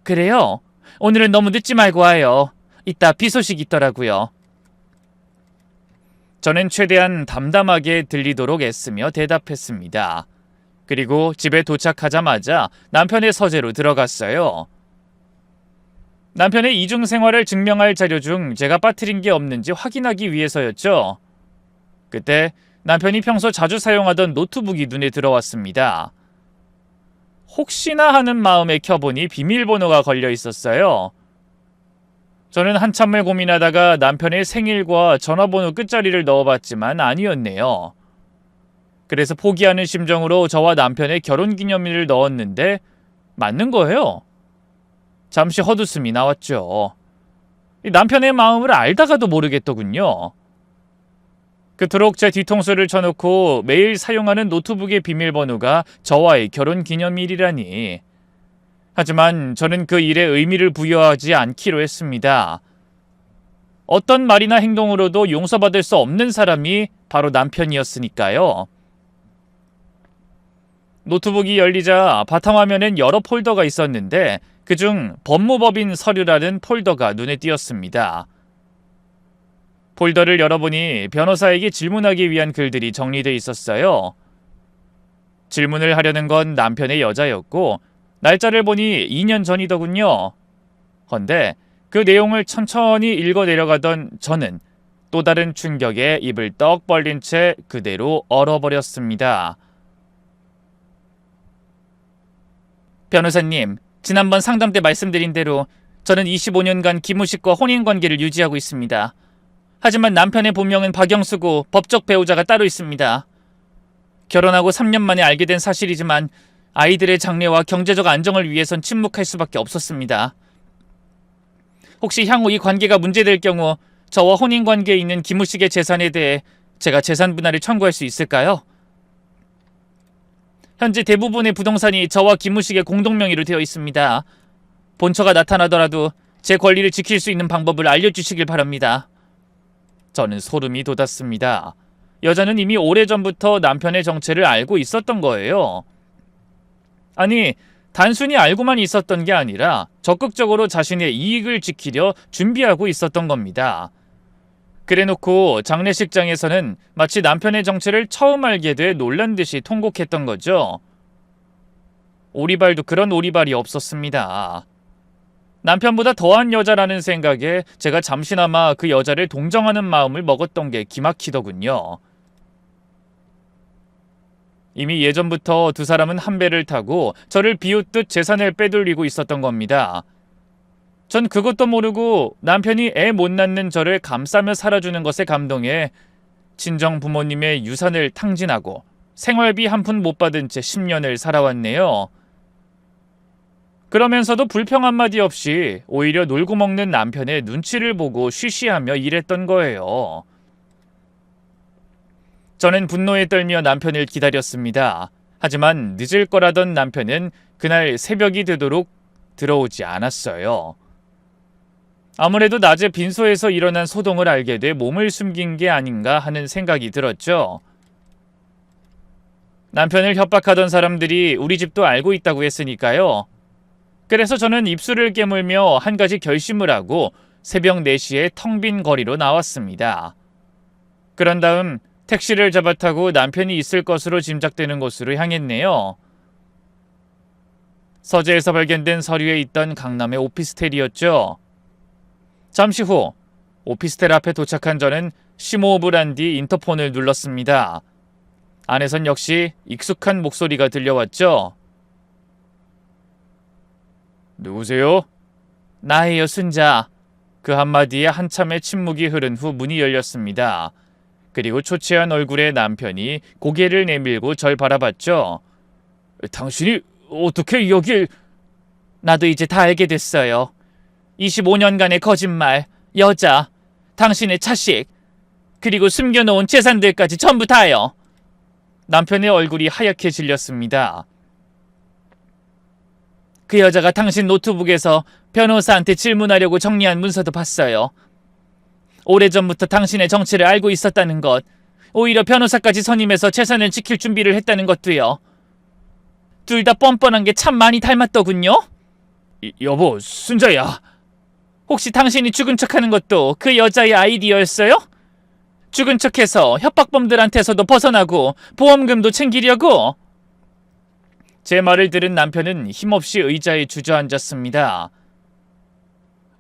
그래요? 오늘은 너무 늦지 말고 와요. 이따 비 소식 있더라고요. 저는 최대한 담담하게 들리도록 애쓰며 대답했습니다. 그리고 집에 도착하자마자 남편의 서재로 들어갔어요. 남편의 이중 생활을 증명할 자료 중 제가 빠뜨린 게 없는지 확인하기 위해서였죠. 그때 남편이 평소 자주 사용하던 노트북이 눈에 들어왔습니다. 혹시나 하는 마음에 켜보니 비밀번호가 걸려 있었어요. 저는 한참을 고민하다가 남편의 생일과 전화번호 끝자리를 넣어봤지만 아니었네요. 그래서 포기하는 심정으로 저와 남편의 결혼기념일을 넣었는데 맞는 거예요. 잠시 헛웃음이 나왔죠. 남편의 마음을 알다가도 모르겠더군요. 그토록 제 뒤통수를 쳐놓고 매일 사용하는 노트북의 비밀번호가 저와의 결혼기념일이라니. 하지만 저는 그 일에 의미를 부여하지 않기로 했습니다. 어떤 말이나 행동으로도 용서받을 수 없는 사람이 바로 남편이었으니까요. 노트북이 열리자 바탕화면엔 여러 폴더가 있었는데 그중 법무법인 서류라는 폴더가 눈에 띄었습니다. 폴더를 열어보니 변호사에게 질문하기 위한 글들이 정리돼 있었어요. 질문을 하려는 건 남편의 여자였고 날짜를 보니 2년 전이더군요. 헌데 그 내용을 천천히 읽어 내려가던 저는 또 다른 충격에 입을 떡 벌린 채 그대로 얼어버렸습니다. 변호사님, 지난번 상담 때 말씀드린 대로 저는 25년간 김우식과 혼인관계를 유지하고 있습니다. 하지만 남편의 본명은 박영수고 법적 배우자가 따로 있습니다. 결혼하고 3년 만에 알게 된 사실이지만 아이들의 장래와 경제적 안정을 위해선 침묵할 수밖에 없었습니다. 혹시 향후 이 관계가 문제될 경우 저와 혼인관계에 있는 김우식의 재산에 대해 제가 재산 분할을 청구할 수 있을까요? 현재 대부분의 부동산이 저와 김우식의 공동명의로 되어 있습니다. 본처가 나타나더라도 제 권리를 지킬 수 있는 방법을 알려주시길 바랍니다. 저는 소름이 돋았습니다. 여자는 이미 오래전부터 남편의 정체를 알고 있었던 거예요. 아니, 단순히 알고만 있었던 게 아니라 적극적으로 자신의 이익을 지키려 준비하고 있었던 겁니다. 그래놓고 장례식장에서는 마치 남편의 정체를 처음 알게 돼 놀란 듯이 통곡했던 거죠. 오리발도 그런 오리발이 없었습니다. 남편보다 더한 여자라는 생각에 제가 잠시나마 그 여자를 동정하는 마음을 먹었던 게 기막히더군요. 이미 예전부터 두 사람은 한 배를 타고 저를 비웃듯 재산을 빼돌리고 있었던 겁니다. 전 그것도 모르고 남편이 애 못 낳는 저를 감싸며 살아주는 것에 감동해 친정 부모님의 유산을 탕진하고 생활비 한 푼 못 받은 채 10년을 살아왔네요. 그러면서도 불평 한마디 없이 오히려 놀고 먹는 남편의 눈치를 보고 쉬쉬하며 일했던 거예요. 저는 분노에 떨며 남편을 기다렸습니다. 하지만 늦을 거라던 남편은 그날 새벽이 되도록 들어오지 않았어요. 아무래도 낮에 빈소에서 일어난 소동을 알게 돼 몸을 숨긴 게 아닌가 하는 생각이 들었죠. 남편을 협박하던 사람들이 우리 집도 알고 있다고 했으니까요. 그래서 저는 입술을 깨물며 한 가지 결심을 하고 새벽 4시에 텅 빈 거리로 나왔습니다. 그런 다음 택시를 잡아 타고 남편이 있을 것으로 짐작되는 곳으로 향했네요. 서재에서 발견된 서류에 있던 강남의 오피스텔이었죠. 잠시 후 오피스텔 앞에 도착한 저는 심호흡을 한 뒤 인터폰을 눌렀습니다. 안에선 역시 익숙한 목소리가 들려왔죠. 누구세요? 나예요, 순자. 그 한마디에 한참의 침묵이 흐른 후 문이 열렸습니다. 그리고 초췌한 얼굴의 남편이 고개를 내밀고 절 바라봤죠. 당신이 어떻게 여길... 나도 이제 다 알게 됐어요. 25년간의 거짓말, 여자, 당신의 자식, 그리고 숨겨놓은 재산들까지 전부 다요. 남편의 얼굴이 하얗게 질렸습니다. 그 여자가 당신 노트북에서 변호사한테 질문하려고 정리한 문서도 봤어요. 오래전부터 당신의 정체를 알고 있었다는 것, 오히려 변호사까지 선임해서 재산을 지킬 준비를 했다는 것도요. 둘 다 뻔뻔한 게 참 많이 닮았더군요. 여보, 순자야. 혹시 당신이 죽은 척하는 것도 그 여자의 아이디어였어요? 죽은 척해서 협박범들한테서도 벗어나고 보험금도 챙기려고? 제 말을 들은 남편은 힘없이 의자에 주저앉았습니다.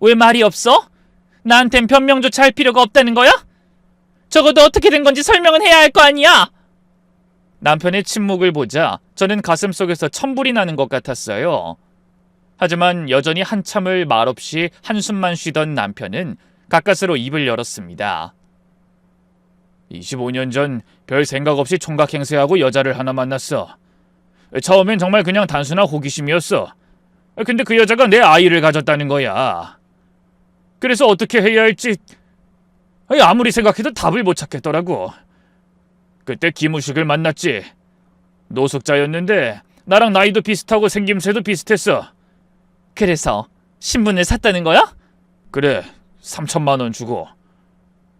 왜 말이 없어? 나한텐 변명조차 할 필요가 없다는 거야? 적어도 어떻게 된 건지 설명은 해야 할 거 아니야? 남편의 침묵을 보자 저는 가슴속에서 천불이 나는 것 같았어요. 하지만 여전히 한참을 말없이 한숨만 쉬던 남편은 가까스로 입을 열었습니다. 25년 전 별 생각 없이 총각 행세하고 여자를 하나 만났어. 처음엔 정말 그냥 단순한 호기심이었어. 근데 그 여자가 내 아이를 가졌다는 거야. 그래서 어떻게 해야 할지 아무리 생각해도 답을 못 찾겠더라고. 그때 김우식을 만났지. 노숙자였는데 나랑 나이도 비슷하고 생김새도 비슷했어. 그래서 신분을 샀다는 거야? 그래, 3천만 원 주고.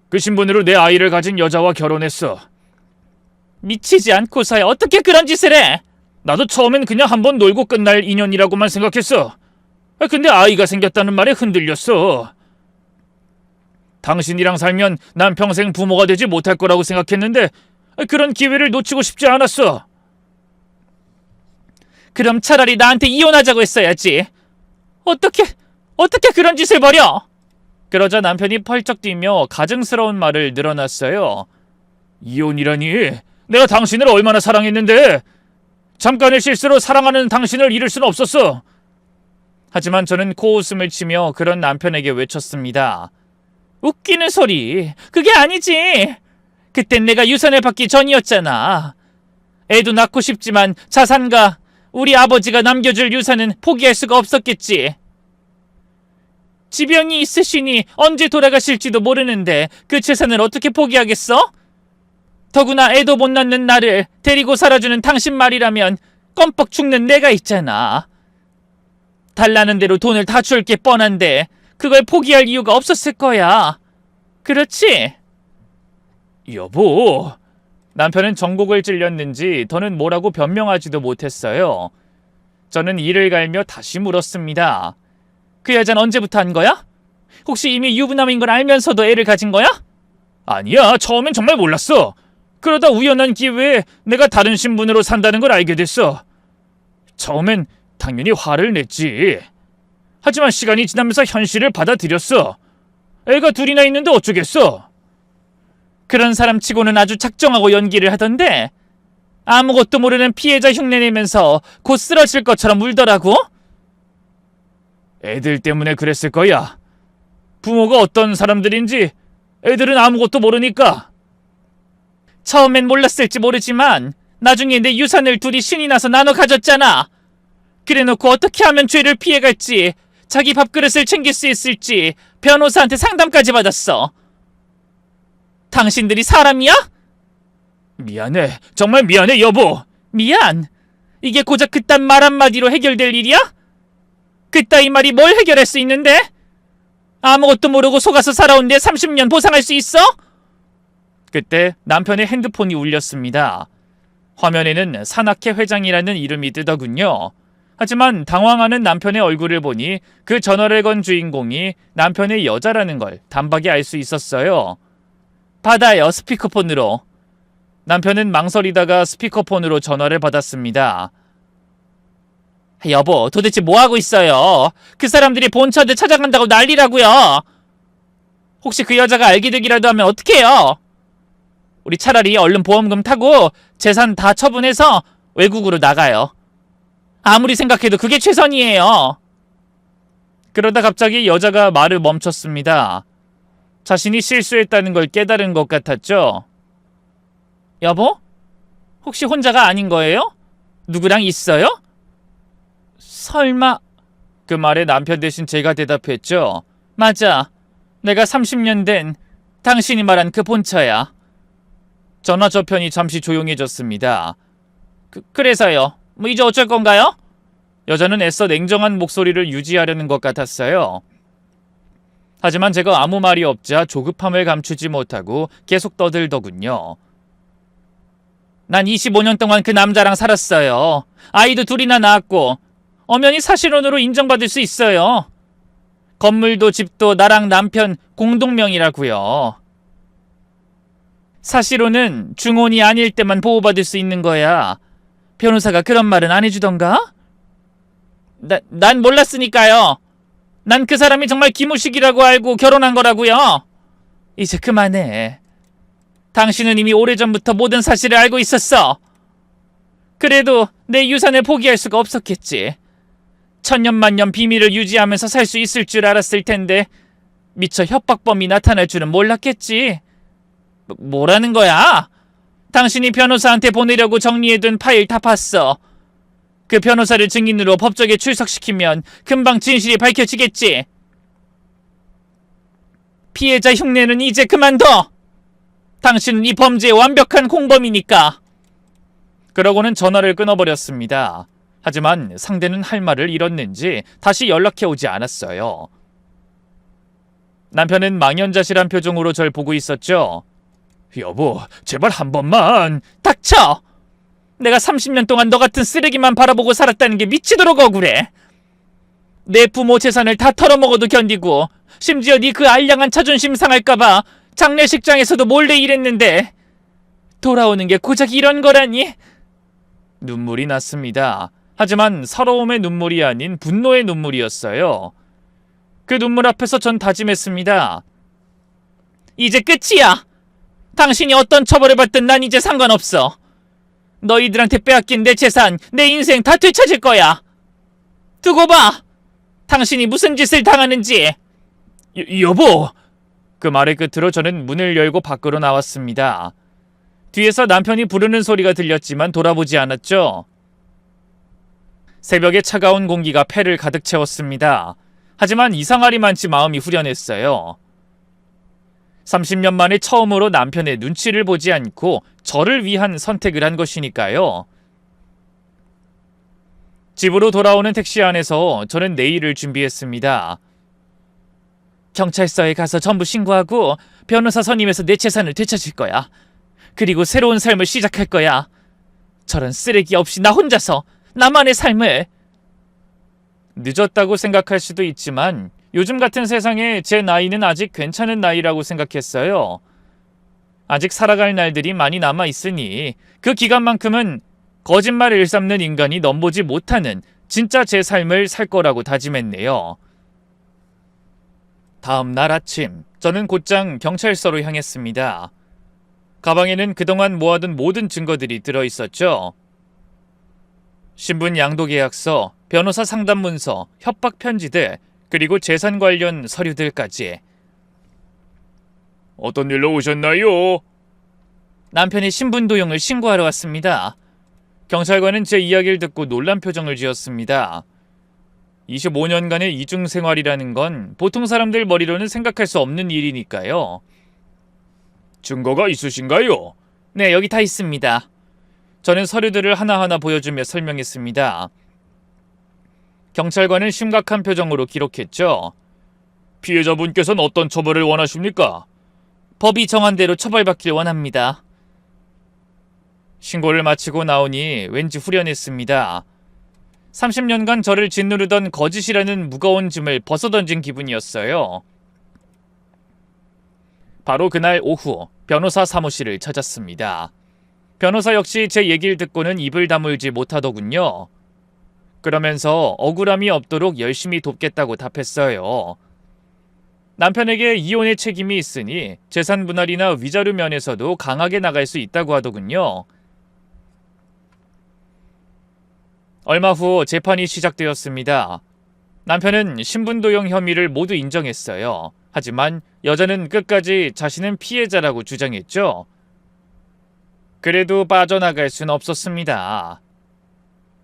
그 신분으로 내 아이를 가진 여자와 결혼했어. 미치지 않고서야 어떻게 그런 짓을 해? 나도 처음엔 그냥 한번 놀고 끝날 인연이라고만 생각했어. 근데 아이가 생겼다는 말에 흔들렸어. 당신이랑 살면 난 평생 부모가 되지 못할 거라고 생각했는데 그런 기회를 놓치고 싶지 않았어. 그럼 차라리 나한테 이혼하자고 했어야지. 어떻게 그런 짓을 벌여? 그러자 남편이 펄쩍 뛰며 가증스러운 말을 늘어놨어요. 이혼이라니? 내가 당신을 얼마나 사랑했는데. 잠깐의 실수로 사랑하는 당신을 잃을 수는 없었어. 하지만 저는 코웃음을 치며 그런 남편에게 외쳤습니다. 웃기는 소리. 그게 아니지. 그땐 내가 유산을 받기 전이었잖아. 애도 낳고 싶지만 자산과 우리 아버지가 남겨줄 유산은 포기할 수가 없었겠지. 지병이 있으시니 언제 돌아가실지도 모르는데 그 재산을 어떻게 포기하겠어? 더구나 애도 못 낳는 나를 데리고 살아주는 당신 말이라면 껌뻑 죽는 내가 있잖아. 달라는 대로 돈을 다 줄 게 뻔한데 그걸 포기할 이유가 없었을 거야. 그렇지? 여보. 남편은 정곡을 찔렸는지 더는 뭐라고 변명하지도 못했어요. 저는 이를 갈며 다시 물었습니다. 그 여자는 언제부터 한 거야? 혹시 이미 유부남인 걸 알면서도 애를 가진 거야? 아니야, 처음엔 정말 몰랐어. 그러다 우연한 기회에 내가 다른 신분으로 산다는 걸 알게 됐어. 처음엔 당연히 화를 냈지. 하지만 시간이 지나면서 현실을 받아들였어. 애가 둘이나 있는데 어쩌겠어. 그런 사람 치고는 아주 작정하고 연기를 하던데 아무것도 모르는 피해자 흉내내면서 곧 쓰러질 것처럼 울더라고. 애들 때문에 그랬을 거야. 부모가 어떤 사람들인지 애들은 아무것도 모르니까. 처음엔 몰랐을지 모르지만 나중에 내 유산을 둘이 신이 나서 나눠 가졌잖아. 그래놓고 어떻게 하면 죄를 피해갈지, 자기 밥그릇을 챙길 수 있을지 변호사한테 상담까지 받았어. 당신들이 사람이야? 미안해. 정말 미안해, 여보. 미안. 이게 고작 그딴 말 한마디로 해결될 일이야? 그따위 말이 뭘 해결할 수 있는데? 아무것도 모르고 속아서 살아온 내 30년 보상할 수 있어? 그때 남편의 핸드폰이 울렸습니다. 화면에는 산악회 회장이라는 이름이 뜨더군요. 하지만 당황하는 남편의 얼굴을 보니 그 전화를 건 주인공이 남편의 여자라는 걸 단박에 알 수 있었어요. 받아요, 스피커폰으로. 남편은 망설이다가 스피커폰으로 전화를 받았습니다. 여보, 도대체 뭐하고 있어요? 그 사람들이 본처한테 찾아간다고 난리라고요. 혹시 그 여자가 알게 되기라도 하면 어떡해요? 우리 차라리 얼른 보험금 타고 재산 다 처분해서 외국으로 나가요. 아무리 생각해도 그게 최선이에요. 그러다 갑자기 여자가 말을 멈췄습니다. 자신이 실수했다는 걸 깨달은 것 같았죠. 여보? 혹시 혼자가 아닌 거예요? 누구랑 있어요? 설마... 그 말에 남편 대신 제가 대답했죠. 맞아. 내가 30년 된 당신이 말한 그 본처야. 전화 저편이 잠시 조용해졌습니다. 그래서요. 뭐 이제 어쩔 건가요? 여자는 애써 냉정한 목소리를 유지하려는 것 같았어요. 하지만 제가 아무 말이 없자 조급함을 감추지 못하고 계속 떠들더군요. 난 25년 동안 그 남자랑 살았어요. 아이도 둘이나 낳았고 엄연히 사실혼으로 인정받을 수 있어요. 건물도 집도 나랑 남편 공동명이라고요. 사실혼은 중혼이 아닐 때만 보호받을 수 있는 거야. 변호사가 그런 말은 안 해주던가? 난 몰랐으니까요. 난 그 사람이 정말 김우식이라고 알고 결혼한 거라고요. 이제 그만해. 당신은 이미 오래전부터 모든 사실을 알고 있었어. 그래도 내 유산을 포기할 수가 없었겠지. 천년만년 비밀을 유지하면서 살 수 있을 줄 알았을 텐데 미처 협박범이 나타날 줄은 몰랐겠지. 뭐라는 거야? 당신이 변호사한테 보내려고 정리해둔 파일 다 봤어. 그 변호사를 증인으로 법정에 출석시키면 금방 진실이 밝혀지겠지. 피해자 흉내는 이제 그만둬. 당신은 이 범죄의 완벽한 공범이니까. 그러고는 전화를 끊어버렸습니다. 하지만 상대는 할 말을 잃었는지 다시 연락해오지 않았어요. 남편은 망연자실한 표정으로 절 보고 있었죠. 여보, 제발 한 번만. 닥쳐! 내가 30년 동안 너 같은 쓰레기만 바라보고 살았다는 게 미치도록 억울해. 내 부모 재산을 다 털어먹어도 견디고 심지어 네 그 알량한 자존심 상할까봐 장례식장에서도 몰래 일했는데 돌아오는 게 고작 이런 거라니? 눈물이 났습니다. 하지만 서러움의 눈물이 아닌 분노의 눈물이었어요. 그 눈물 앞에서 전 다짐했습니다. 이제 끝이야. 당신이 어떤 처벌을 받든 난 이제 상관없어. 너희들한테 빼앗긴 내 재산, 내 인생 다 되찾을 거야. 두고 봐. 당신이 무슨 짓을 당하는지. 여보. 그 말의 끝으로 저는 문을 열고 밖으로 나왔습니다. 뒤에서 남편이 부르는 소리가 들렸지만 돌아보지 않았죠. 새벽에 차가운 공기가 폐를 가득 채웠습니다. 하지만 이상하리만치 마음이 후련했어요. 30년 만에 처음으로 남편의 눈치를 보지 않고 저를 위한 선택을 한 것이니까요. 집으로 돌아오는 택시 안에서 저는 내일을 준비했습니다. 경찰서에 가서 전부 신고하고 변호사 선임해서 내 재산을 되찾을 거야. 그리고 새로운 삶을 시작할 거야. 저런 쓰레기 없이 나 혼자서 나만의 삶을. 늦었다고 생각할 수도 있지만 요즘 같은 세상에 제 나이는 아직 괜찮은 나이라고 생각했어요. 아직 살아갈 날들이 많이 남아있으니 그 기간만큼은 거짓말을 일삼는 인간이 넘보지 못하는 진짜 제 삶을 살 거라고 다짐했네요. 다음 날 아침, 저는 곧장 경찰서로 향했습니다. 가방에는 그동안 모아둔 모든 증거들이 들어있었죠. 신분 양도 계약서, 변호사 상담 문서, 협박 편지들, 그리고 재산 관련 서류들까지. 어떤 일로 오셨나요? 남편이 신분 도용을 신고하러 왔습니다. 경찰관은 제 이야기를 듣고 놀란 표정을 지었습니다. 25년간의 이중 생활이라는 건 보통 사람들 머리로는 생각할 수 없는 일이니까요. 증거가 있으신가요? 네, 여기 다 있습니다. 저는 서류들을 하나하나 보여주며 설명했습니다. 경찰관은 심각한 표정으로 기록했죠. 피해자분께서는 어떤 처벌을 원하십니까? 법이 정한 대로 처벌받길 원합니다. 신고를 마치고 나오니 왠지 후련했습니다. 30년간 저를 짓누르던 거짓이라는 무거운 짐을 벗어던진 기분이었어요. 바로 그날 오후 변호사 사무실을 찾았습니다. 변호사 역시 제 얘기를 듣고는 입을 다물지 못하더군요. 그러면서 억울함이 없도록 열심히 돕겠다고 답했어요. 남편에게 이혼의 책임이 있으니 재산 분할이나 위자료 면에서도 강하게 나갈 수 있다고 하더군요. 얼마 후 재판이 시작되었습니다. 남편은 신분도용 혐의를 모두 인정했어요. 하지만 여자는 끝까지 자신은 피해자라고 주장했죠. 그래도 빠져나갈 순 없었습니다.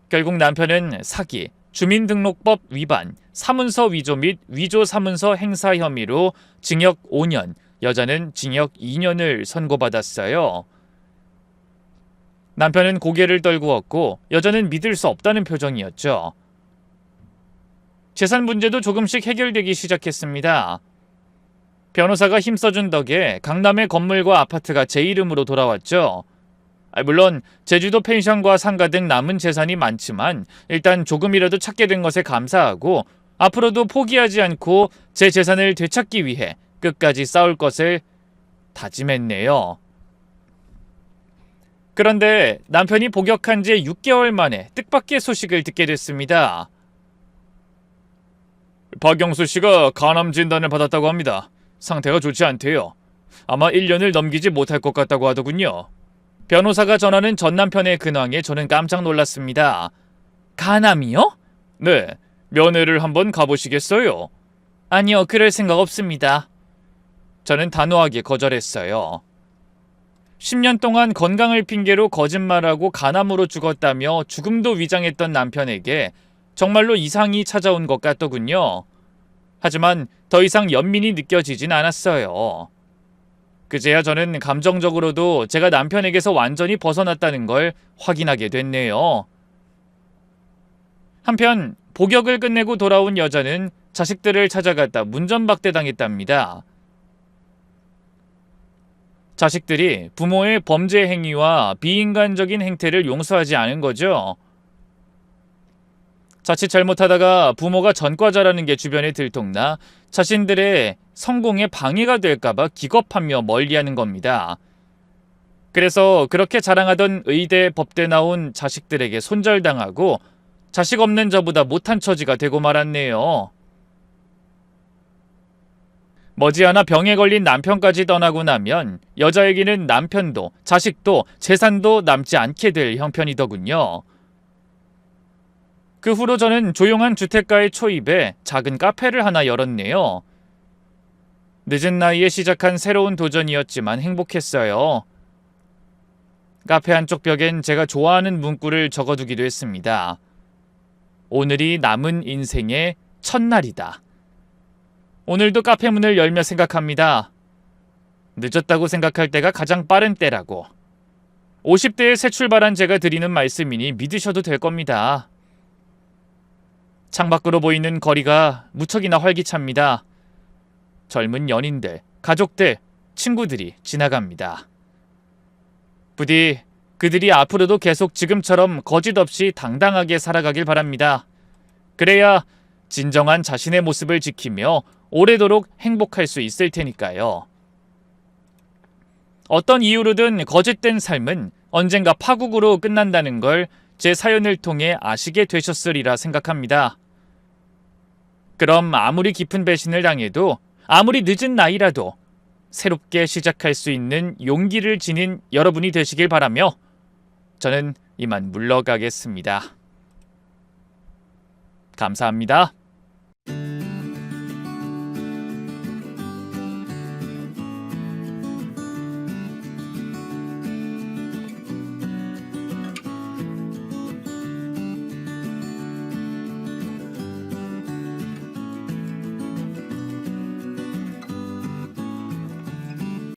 결국 남편은 사기, 주민등록법 위반, 사문서 위조 및 위조 사문서 행사 혐의로 징역 5년, 여자는 징역 2년을 선고받았어요. 남편은 고개를 떨구었고 여자는 믿을 수 없다는 표정이었죠. 재산 문제도 조금씩 해결되기 시작했습니다. 변호사가 힘써준 덕에 강남의 건물과 아파트가 제 이름으로 돌아왔죠. 물론 제주도 펜션과 상가 등 남은 재산이 많지만 일단 조금이라도 찾게 된 것에 감사하고 앞으로도 포기하지 않고 제 재산을 되찾기 위해 끝까지 싸울 것을 다짐했네요. 그런데 남편이 복역한 지 6개월 만에 뜻밖의 소식을 듣게 됐습니다. 박영수 씨가 간암 진단을 받았다고 합니다. 상태가 좋지 않대요. 아마 1년을 넘기지 못할 것 같다고 하더군요. 변호사가 전하는 전 남편의 근황에 저는 깜짝 놀랐습니다. 간암이요? 네, 면회를 한번 가보시겠어요? 아니요, 그럴 생각 없습니다. 저는 단호하게 거절했어요. 10년 동안 건강을 핑계로 거짓말하고 간암으로 죽었다며 죽음도 위장했던 남편에게 정말로 이상이 찾아온 것 같더군요. 하지만 더 이상 연민이 느껴지진 않았어요. 그제야 저는 감정적으로도 제가 남편에게서 완전히 벗어났다는 걸 확인하게 됐네요. 한편 복역을 끝내고 돌아온 여자는 자식들을 찾아갔다 문전박대당했답니다. 자식들이 부모의 범죄 행위와 비인간적인 행태를 용서하지 않은 거죠. 자칫 잘못하다가 부모가 전과자라는 게 주변에 들통나 자신들의 성공에 방해가 될까봐 기겁하며 멀리하는 겁니다. 그래서 그렇게 자랑하던 의대, 법대 나온 자식들에게 손절당하고 자식 없는 저보다 못한 처지가 되고 말았네요. 머지않아 병에 걸린 남편까지 떠나고 나면 여자에게는 남편도 자식도 재산도 남지 않게 될 형편이더군요. 그 후로 저는 조용한 주택가의 초입에 작은 카페를 하나 열었네요. 늦은 나이에 시작한 새로운 도전이었지만 행복했어요. 카페 한쪽 벽엔 제가 좋아하는 문구를 적어두기도 했습니다. 오늘이 남은 인생의 첫날이다. 오늘도 카페 문을 열며 생각합니다. 늦었다고 생각할 때가 가장 빠른 때라고. 50대에 새 출발한 제가 드리는 말씀이니 믿으셔도 될 겁니다. 창밖으로 보이는 거리가 무척이나 활기찹니다. 젊은 연인들, 가족들, 친구들이 지나갑니다. 부디 그들이 앞으로도 계속 지금처럼 거짓 없이 당당하게 살아가길 바랍니다. 그래야 진정한 자신의 모습을 지키며 오래도록 행복할 수 있을 테니까요. 어떤 이유로든 거짓된 삶은 언젠가 파국으로 끝난다는 걸 제 사연을 통해 아시게 되셨으리라 생각합니다. 그럼 아무리 깊은 배신을 당해도 아무리 늦은 나이라도 새롭게 시작할 수 있는 용기를 지닌 여러분이 되시길 바라며 저는 이만 물러가겠습니다. 감사합니다.